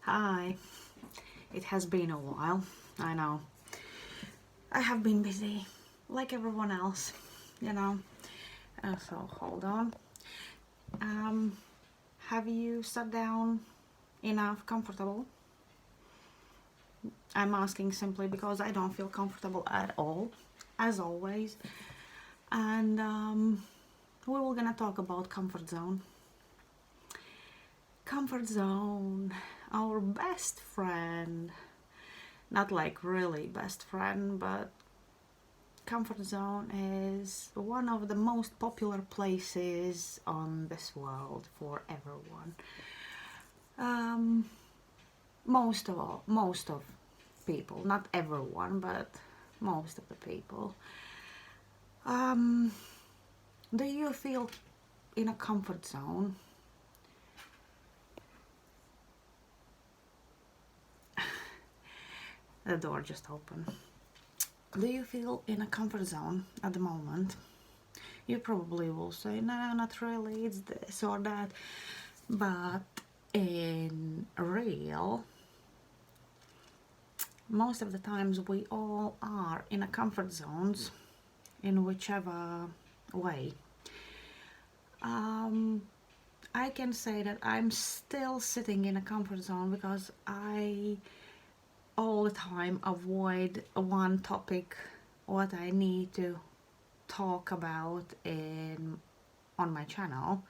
Hi, it has been a while, I know. I have been busy, like everyone else, you know. So hold on. Um, have you sat down enough comfortable? I'm asking simply because I don't feel comfortable at all, as always. And we were gonna talk about comfort zone. Comfort zone, our best friend. Not like really best friend, but comfort zone is one of the most popular places on this world for everyone. Um, most of people, not everyone, but most of the people. Um, do you feel in a comfort zone? The door just opened. Do you feel in a comfort zone at the moment? You probably will say, no, not really, it's this or that. But in real, most of the times we all are in a comfort zones in whichever way. um, I can say that I'm still sitting in a comfort zone because I all the time avoid one topic what I need to talk about in on my channel.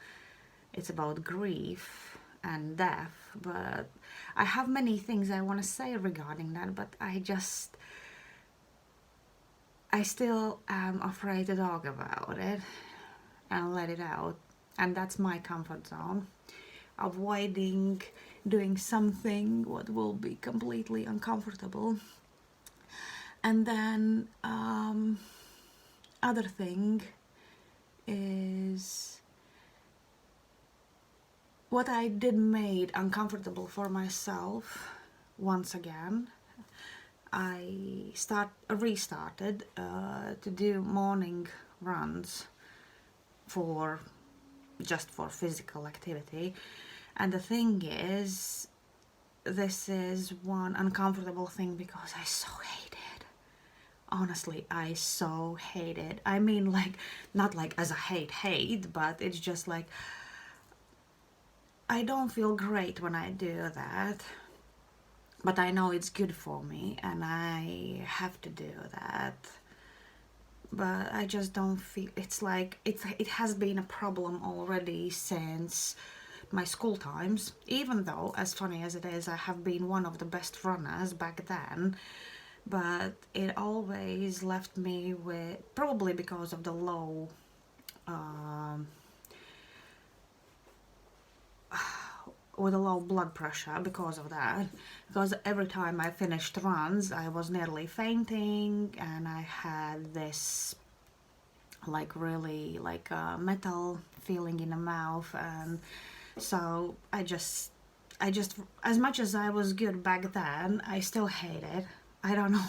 It's about grief and death, but I have many things I want to say regarding that, but I still am afraid to talk about it and let it out. And that's my comfort zone. Avoiding doing something what will be completely uncomfortable. And then other thing is what I did made uncomfortable for myself once again. I restarted to do morning runs for just for physical activity. And the thing is, this is one uncomfortable thing because I so hate it. Honestly, I so hate it. I mean, like, not like as a hate, but it's just like I don't feel great when I do that. But I know it's good for me and I have to do that. But I just don't feel it's like it has been a problem already since my school times. Even though, as funny as it is, I have been one of the best runners back then, but it always left me with, probably because of the low um, with a low blood pressure, because of that, because every time I finished runs I was nearly fainting and I had this like really like a metal feeling in the mouth. And so I just, as much as I was good back then, I still hate it. I don't know.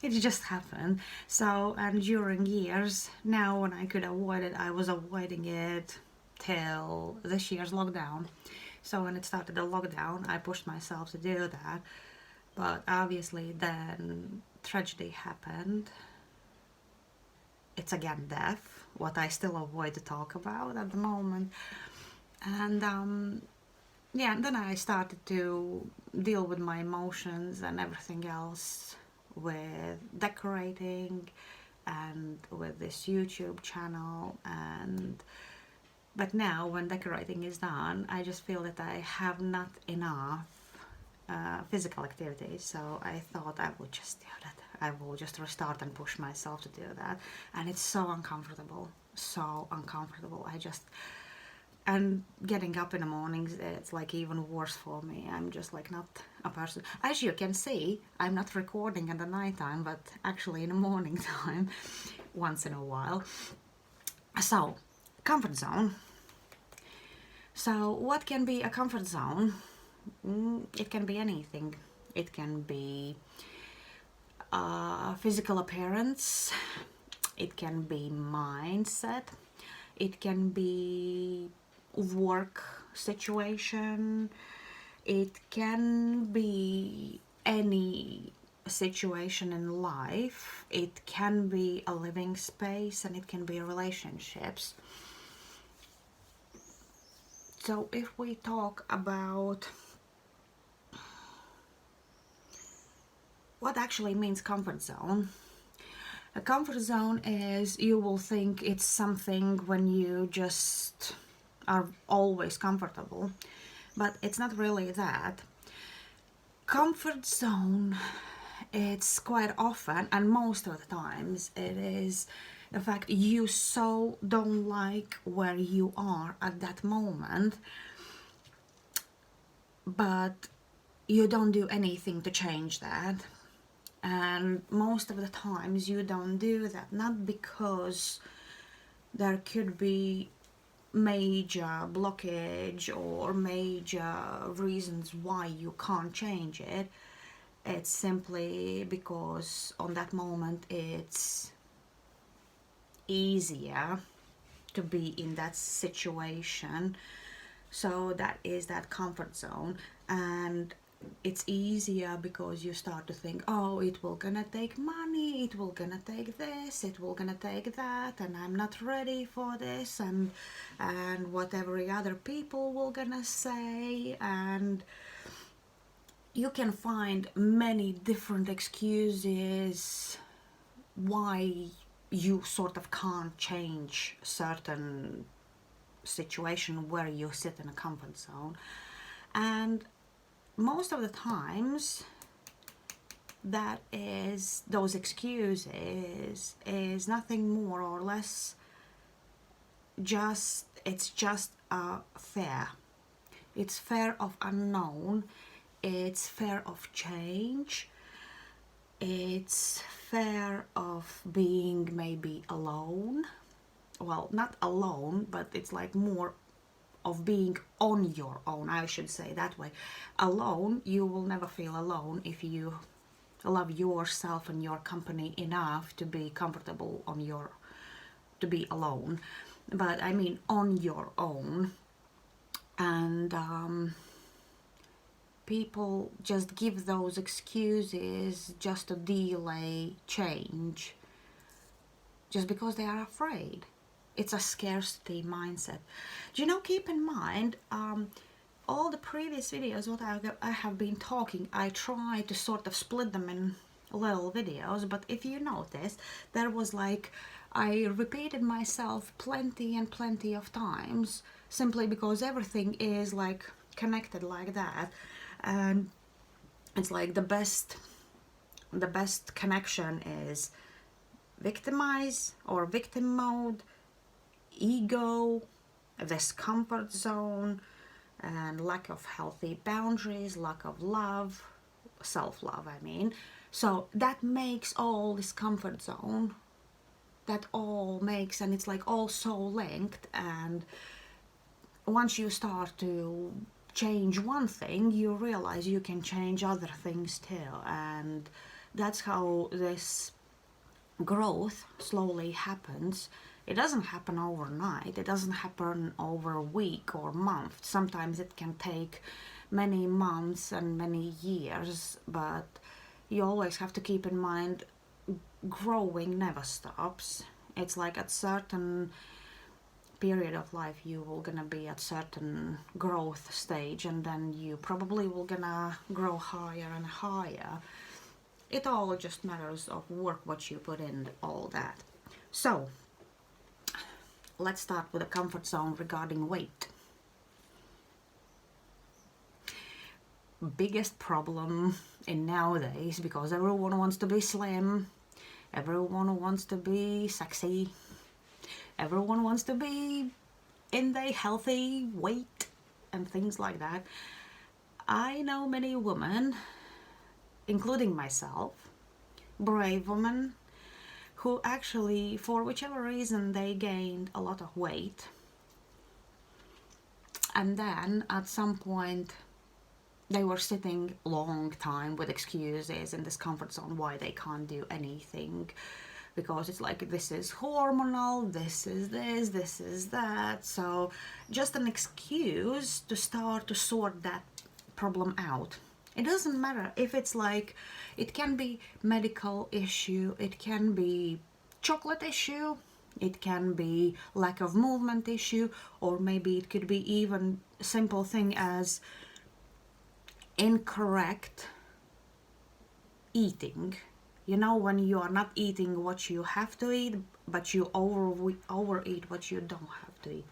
It just happened. So, and during years, now when I could avoid it, I was avoiding it till this year's lockdown. So when it started the lockdown, I pushed myself to do that. But obviously then tragedy happened. It's again death, what I still avoid to talk about at the moment. And yeah, and then I started to deal with my emotions and everything else with decorating and with this YouTube channel. And but now when decorating is done, I just feel that I have not enough physical activities, so I thought I would just do that. I will just restart and push myself to do that. And it's so uncomfortable, so uncomfortable. And getting up in the mornings, it's like even worse for me. I'm just like not a person. As you can see, I'm not recording in the nighttime, but actually in the morning time, once in a while. So, comfort zone. So, what can be a comfort zone? It can be anything. It can be physical appearance, it can be mindset, it can be work situation, It can be any situation in life, it can be a living space, and it can be relationships. So if we talk about what actually means comfort zone, a comfort zone is, you will think it's something when you just are always comfortable, but it's not really that. Comfort zone, it's quite often, and most of the times, it is the fact you so don't like where you are at that moment, but you don't do anything to change that. And most of the times you don't do that, not because there could be major blockage or major reasons why you can't change it. It's simply because on that moment it's easier to be in that situation. So that is that comfort zone. And it's easier because you start to think, oh, it will gonna take money, it will gonna take this, it will gonna take that, and I'm not ready for this, and what every other people will gonna say. And you can find many different excuses why you sort of can't change certain situation where you sit in a comfort zone. And most of the times that is, those excuses is nothing more or less just, it's just a fear. It's fear of unknown, it's fear of change, it's fear of being maybe alone. Well, not alone, but it's like more of being on your own, I should say that way. Alone, you will never feel alone if you love yourself and your company enough to be comfortable on your, to be alone. But I mean on your own. And people just give those excuses just to delay change, just because they are afraid. It's a scarcity mindset. Do you know, keep in mind, all the previous videos what I have been talking, I try to sort of split them in little videos, but if you notice, there was like, I repeated myself plenty and plenty of times, simply because everything is like connected like that. And it's like the best connection is victimize or victim mode, ego, this comfort zone, and lack of healthy boundaries, lack of love, self-love, I mean. So that makes all this comfort zone, that all makes, and it's like all so linked. And once you start to change one thing, you realize you can change other things too. And that's how this growth slowly happens. It doesn't happen overnight, it doesn't happen over a week or month. Sometimes it can take many months and many years, but you always have to keep in mind, growing never stops. It's like at certain period of life you will gonna be at certain growth stage, and then you probably will gonna grow higher and higher. It all just matters of work, what you put in, all that. So let's start with a comfort zone regarding weight. Biggest problem in nowadays, because everyone wants to be slim, everyone wants to be sexy, everyone wants to be in their healthy weight and things like that. I know many women, including myself, brave women, who actually, for whichever reason, they gained a lot of weight, and then at some point they were sitting long time with excuses in this comfort zone why they can't do anything, because it's like, this is hormonal, this is this, this is that. So just an excuse to start to sort that problem out. It doesn't matter if it's like, it can be medical issue, it can be chocolate issue, it can be lack of movement issue, or maybe it could be even simple thing as incorrect eating. You know, when you are not eating what you have to eat, but you overeat what you don't have to eat.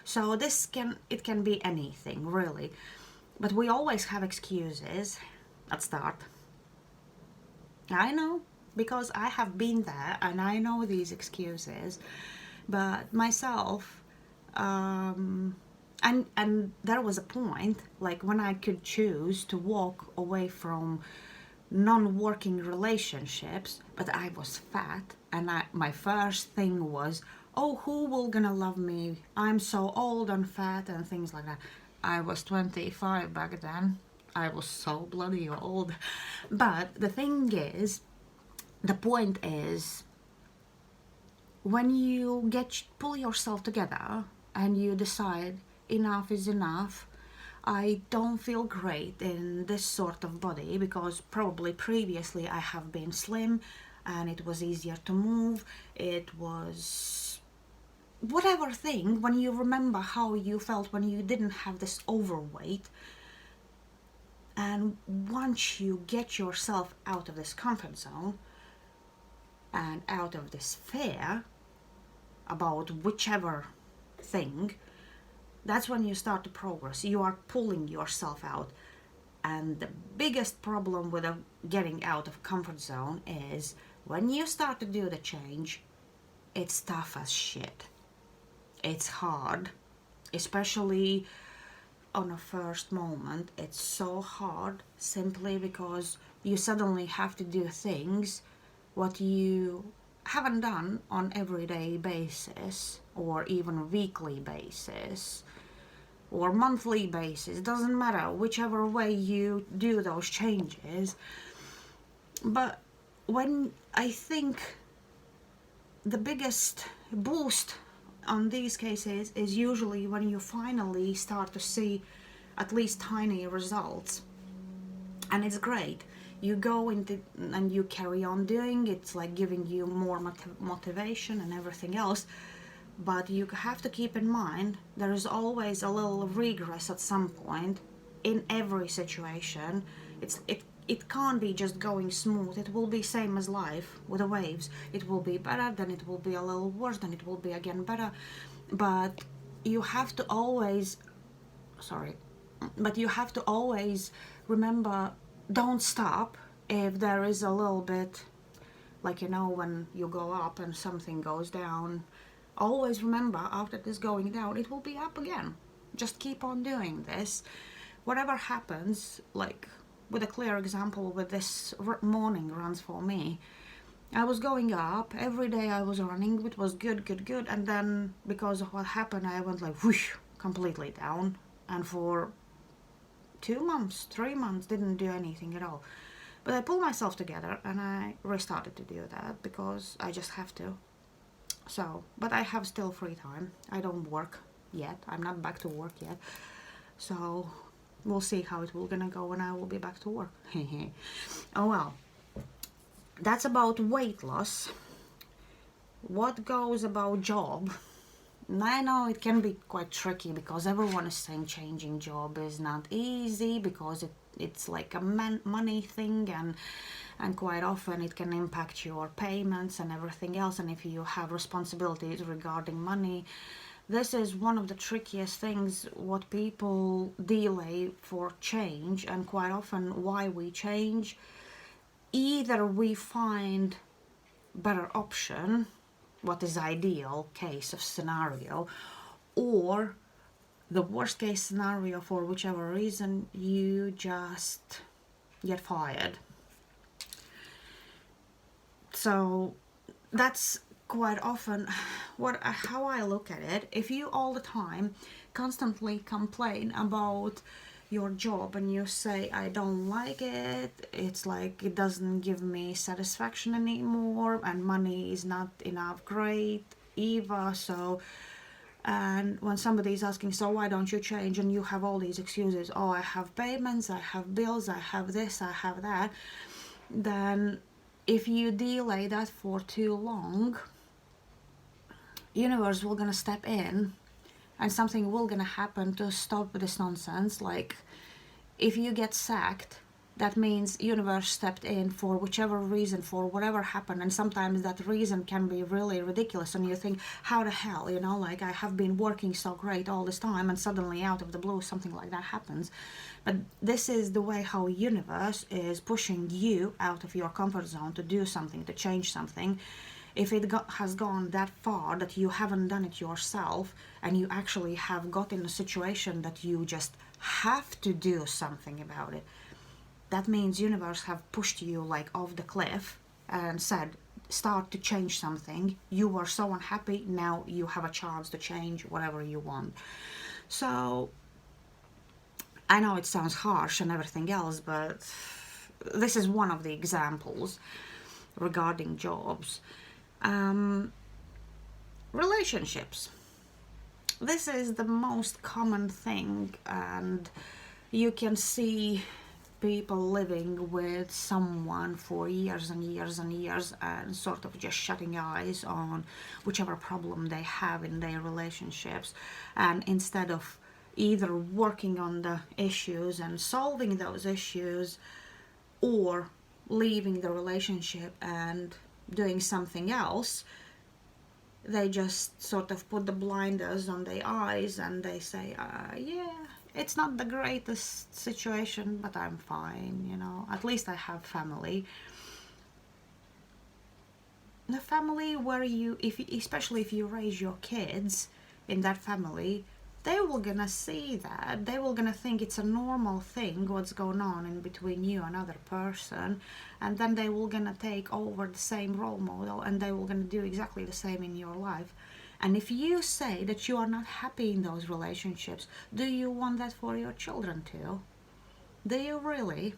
So it can be anything really, but we always have excuses at start. I know, because I have been there and I know these excuses, but myself, and there was a point like when I could choose to walk away from non-working relationships, but I was fat, and my first thing was, oh, who will gonna love me? I'm so old and fat and things like that. I was 25 back then. I was so bloody old. But the thing is, the point is, when you pull yourself together and you decide enough is enough, I don't feel great in this sort of body, because probably previously I have been slim and it was easier to move. It was whatever thing, when you remember how you felt when you didn't have this overweight. And once you get yourself out of this comfort zone and out of this fear about whichever thing, that's when you start to progress. You are pulling yourself out. And the biggest problem with getting out of comfort zone is when you start to do the change, it's tough as shit. It's hard, especially on a first moment. It's so hard simply because you suddenly have to do things what you haven't done on everyday basis, or even weekly basis, or monthly basis. Doesn't matter whichever way you do those changes. But when I think the biggest boost on these cases is usually when you finally start to see at least tiny results, and it's great. You go into and you carry on doing, it's like giving you more motivation and everything else. But you have to keep in mind there is always a little regress at some point in every situation. It can't be just going smooth. It will be same as life with the waves. It will be better, then it will be a little worse, then it will be again better. But you have to always remember, don't stop if there is a little bit, like, you know, when you go up and something goes down. Always remember, after this going down, it will be up again. Just keep on doing this. Whatever happens, like with a clear example with this morning runs for me. I was going up, every day I was running, it was good, and then because of what happened, I went like whoosh, completely down, and for 2 months, 3 months, didn't do anything at all. But I pulled myself together and I restarted to do that because I just have to. So, but I have still free time. I don't work yet. I'm not back to work yet. So we'll see how it will gonna go when I will be back to work. Oh well. That's about weight loss. What goes about job? I know it can be quite tricky because everyone is saying changing job is not easy because it's like a money thing, and quite often it can impact your payments and everything else, and if you have responsibilities regarding money, this is one of the trickiest things what people delay for change. And quite often why we change, either we find better option, what is ideal case of scenario, or the worst case scenario, for whichever reason, you just get fired. So that's quite often how I look at it. If you all the time constantly complain about your job and you say, I don't like it, it's like it doesn't give me satisfaction anymore, and money is not enough great either, so And when somebody is asking, so why don't you change, and you have all these excuses, oh, I have payments, I have bills, I have this, I have that, then if you delay that for too long, universe will gonna step in and something will gonna happen to stop this nonsense. Like, if you get sacked, that means universe stepped in for whichever reason, for whatever happened. And sometimes that reason can be really ridiculous, and you think, how the hell, you know, like, I have been working so great all this time and suddenly out of the blue something like that happens. But this is the way how universe is pushing you out of your comfort zone to do something, to change something. If it has gone that far that you haven't done it yourself, and you actually have got in a situation that you just have to do something about it, that means universe have pushed you like off the cliff and said, start to change something. You were so unhappy, now you have a chance to change whatever you want. So I know it sounds harsh and everything else, but this is one of the examples regarding jobs. Relationships. This is the most common thing, and you can see people living with someone for years and years and years and sort of just shutting eyes on whichever problem they have in their relationships, and instead of either working on the issues and solving those issues, or leaving the relationship and doing something else, they just sort of put the blinders on their eyes and they say, yeah, it's not the greatest situation, but I'm fine, you know, at least I have family. The family where you, especially if you raise your kids in that family, they will gonna see that. They will gonna think it's a normal thing what's going on in between you and another person, and then they will gonna take over the same role model and they will gonna do exactly the same in your life. And if you say that you are not happy in those relationships, do you want that for your children too? Do you really?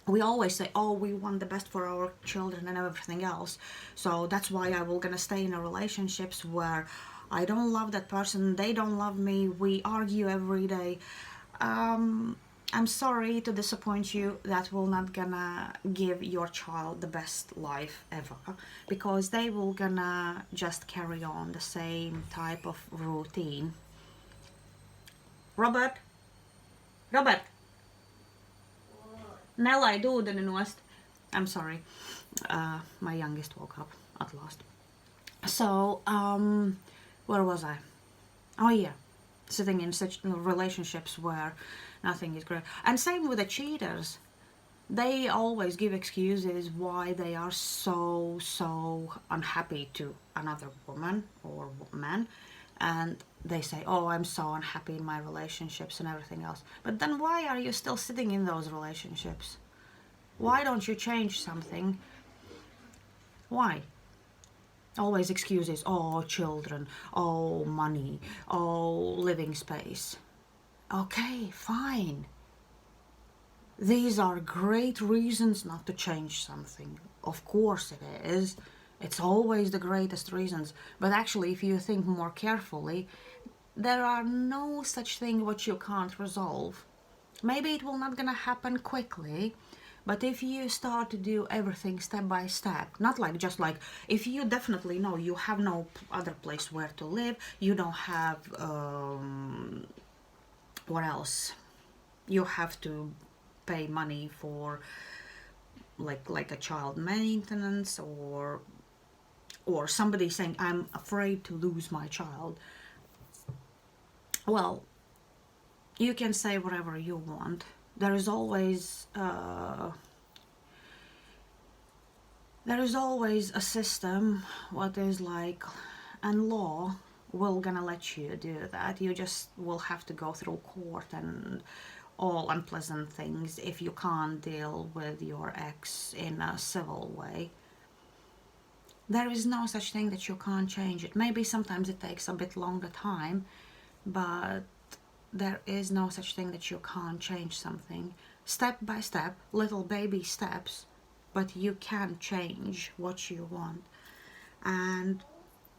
We always say, oh, we want the best for our children and everything else, so that's why I will gonna stay in a relationships where I don't love that person, they don't love me, we argue every day. I'm sorry to disappoint you, that will not gonna give your child the best life ever, because they will gonna just carry on the same type of routine. Robert? Robert? Nella, ūdeni nost. I'm sorry. My youngest woke up at last. So, where was I? Oh yeah, sitting in such relationships where nothing is great. And same with the cheaters. They always give excuses why they are so unhappy to another woman or man, and they say, oh, I'm so unhappy in my relationships and everything else. But then why are you still sitting in those relationships? Why don't you change something? Why? Always excuses, oh, children, oh, money, oh, living space. Okay, fine. These are great reasons not to change something. Of course it is. It's always the greatest reasons. But actually, if you think more carefully, there are no such thing which you can't resolve. Maybe it will not gonna happen quickly, but if you start to do everything step by step, not like just like, if you definitely know you have no other place where to live, you don't have, what else? You have to pay money for like a child maintenance, or somebody saying, I'm afraid to lose my child. Well, you can say whatever you want. There is always a system what is like, and law will gonna let you do that. You just will have to go through court and all unpleasant things if you can't deal with your ex in a civil way. There is no such thing that you can't change it. Maybe sometimes it takes a bit longer time, but there is no such thing that you can't change something. Step by step, little baby steps, but you can change what you want. And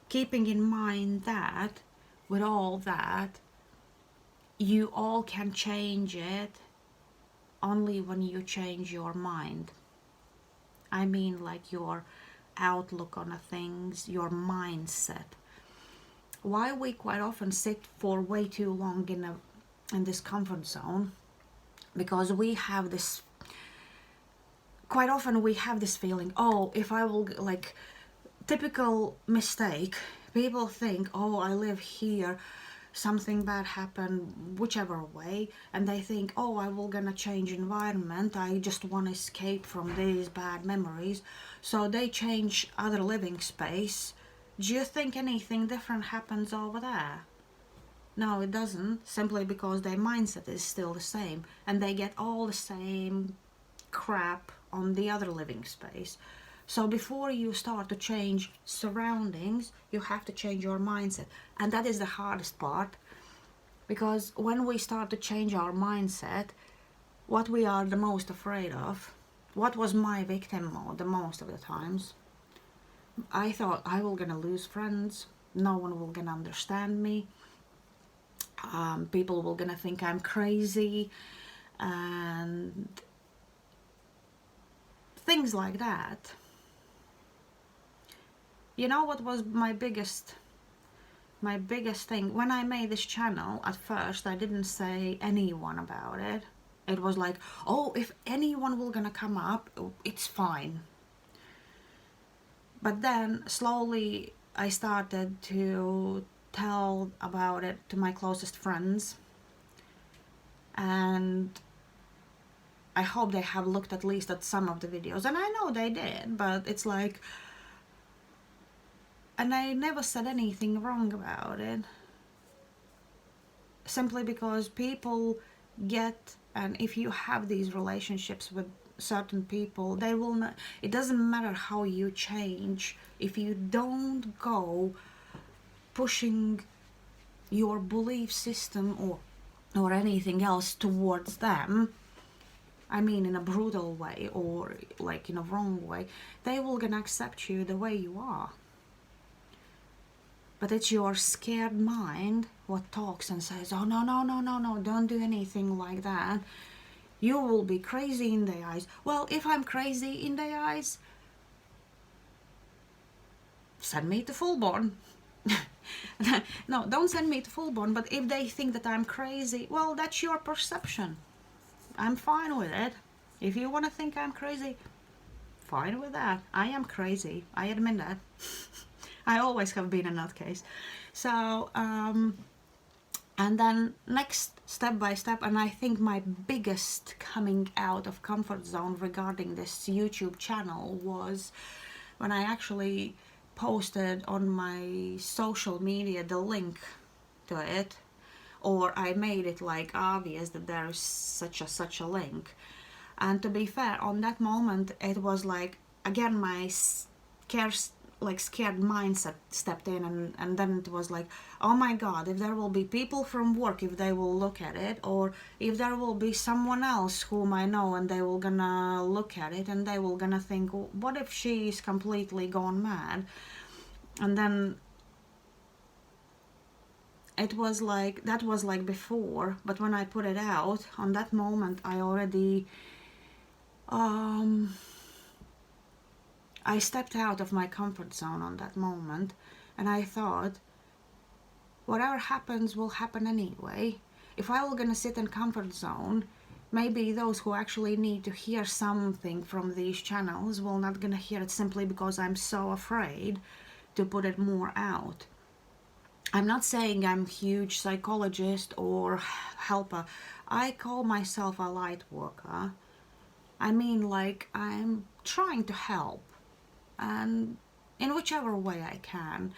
keeping in mind that with all that, you all can change it only when you change your mind. I mean, like your outlook on things, your mindset. Why we quite often sit for way too long in this comfort zone? Because we have this, quite often we have this feeling, oh, if I will, like, typical mistake, people think, oh, I live here, something bad happened whichever way, and they think, oh, I will gonna change environment, I just want to escape from these bad memories, so they change other living space. Do you think anything different happens over there? No, it doesn't, simply because their mindset is still the same and they get all the same crap on the other living space. So before you start to change surroundings, you have to change your mindset. And that is the hardest part, because when we start to change our mindset, what we are the most afraid of, what was my victim mode the most of the times? I thought I will gonna lose friends, no one will gonna understand me, people will gonna think I'm crazy, and things like that. You know what was my biggest thing? When I made this channel, at first I didn't say anyone about it. It was like, oh, if anyone will gonna come up, it's fine. But then slowly I started to tell about it to my closest friends, and I hope they have looked at least at some of the videos, and I know they did, but it's like, and I never said anything wrong about it, simply because people get, and if you have these relationships with certain people, they will not, it doesn't matter how you change, if you don't go pushing your belief system or anything else towards them, I mean in a brutal way or like in a wrong way, they will gonna accept you the way you are. But it's your scared mind what talks and says, oh, no, no, no, no, no, don't do anything like that. You will be crazy in their eyes. Well, if I'm crazy in their eyes, send me to Fullborn. No, don't send me to Fullborn, but if they think that I'm crazy, well, that's your perception. I'm fine with it. If you want to think I'm crazy, fine with that. I am crazy. I admit that. I always have been a nutcase. So, and then next, step by step, and I think my biggest coming out of comfort zone regarding this YouTube channel was when I actually posted on my social media the link to it, or I made it like obvious that there is such a link. And to be fair, on that moment it was like, again, my scared mindset stepped in, and then it was like, oh my god, if there will be people from work, if they will look at it, or if there will be someone else whom I know and they will gonna look at it and they will gonna think, what if she is completely gone mad? And then it was like, that was like before, but when I put it out on that moment, I already I stepped out of my comfort zone on that moment, and I thought, whatever happens will happen anyway. If I were gonna sit in comfort zone, maybe those who actually need to hear something from these channels will not gonna hear it, simply because I'm so afraid to put it more out. I'm not saying I'm a huge psychologist or helper. I call myself a light worker. I mean, like, I'm trying to help, and in whichever way I can.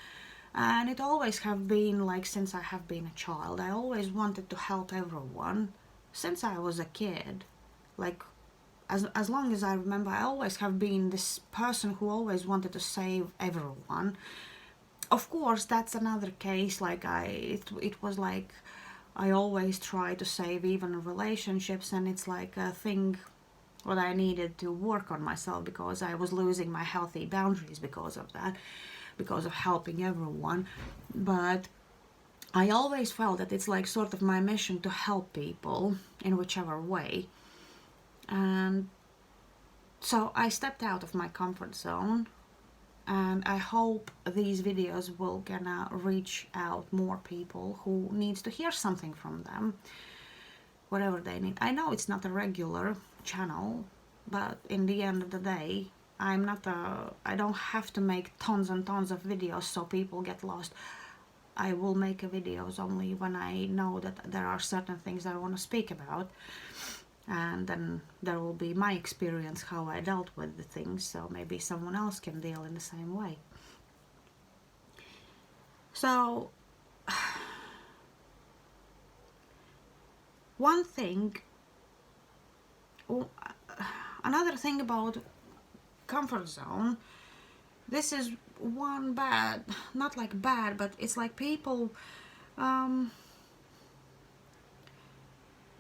And it always have been like, since I have been a child, I always wanted to help everyone since I was a kid. Like, as long as I remember, I always have been this person who always wanted to save everyone. Of course, that's another case, like it was like I always try to save even relationships, and it's like a thing what I needed to work on myself, because I was losing my healthy boundaries because of that, because of helping everyone. But I always felt that it's like sort of my mission to help people in whichever way. And so I stepped out of my comfort zone, and I hope these videos will gonna reach out more people who needs to hear something from them, whatever they need. I know it's not a regular channel, but in the end of the day, I don't have to make tons and tons of videos so people get lost. I will make videos only when I know that there are certain things that I want to speak about, and then there will be my experience how I dealt with the things, so maybe someone else can deal in the same way. So one thing, another thing about comfort zone, this is one bad, not like bad, but it's like people,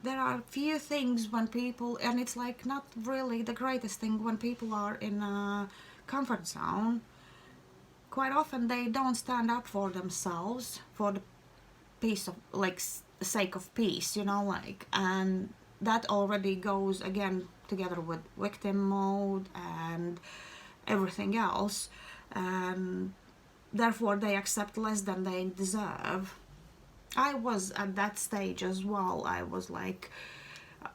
there are few things when people, and it's like not really the greatest thing when people are in a comfort zone. Quite often they don't stand up for themselves for the peace of, like, sake of peace, you know, like, and that already goes again together with victim mode and everything else, and therefore they accept less than they deserve. I was at that stage as well. I was like,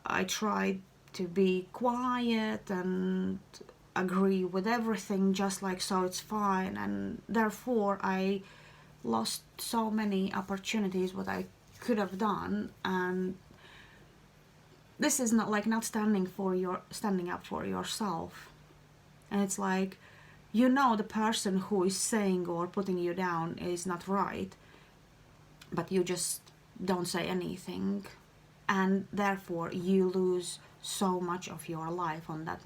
I tried to be quiet and agree with everything just like so it's fine, and therefore I lost so many opportunities what I could have done. And this is not like not standing up for yourself, and it's like, you know, the person who is saying or putting you down is not right, but you just don't say anything, and therefore you lose so much of your life on that